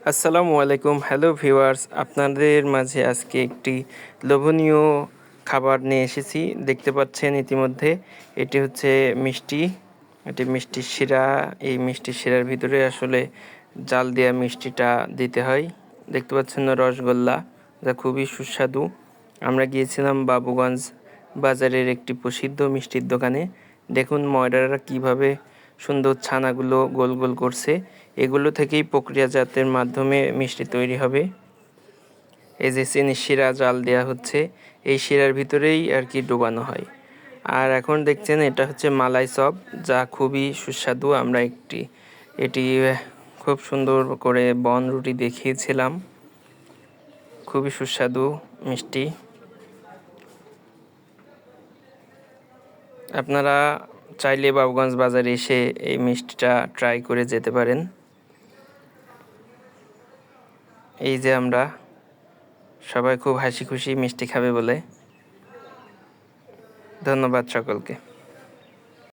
আসসালামু আলাইকুম। Hello viewers, আপনাদের মাঝে আজকে একটি লোভনীয় খাবার নিয়ে এসেছি। দেখতে পাচ্ছেন ইতিমধ্যে এটি হচ্ছে মিষ্টি। এটি মিষ্টির শিরা। এই মিষ্টির শিরার ভিতরে আসলে জাল দেওয়া মিষ্টিটা দিতে হয়। দেখতে পাচ্ছেন রসগোল্লা, যা খুবই সুস্বাদু। আমরা গিয়েছিলাম বাবুগঞ্জ বাজারের একটি প্রসিদ্ধ মিষ্টির দোকানে। দেখুন ময়রারা কিভাবে সুন্দর ছানাগুলো গোল গোল করছে। এগুলো থেকেই প্রক্রিয়াজাতের মাধ্যমে মিষ্টি তৈরি হবে। এই যে চিনির শিরা জাল দেওয়া হচ্ছে, এই শিরার ভিতরেই আর কি ডোবানো হয়। আর এখন দেখছেন এটা হচ্ছে মালাই চপ, যা খুবই সুস্বাদু। আমরা এটি খুব সুন্দর করে বন রুটি দেখিয়েছিলাম। খুবই সুস্বাদু মিষ্টি। আপনারা চাইলে বাবুগঞ্জ বাজারে এসে এই মিষ্টিটা ট্রাই করে যেতে পারেন। এই যে আমরা সবাই খুব হাসি খুশি মিষ্টি খাবে বলে। ধন্যবাদ সকলকে।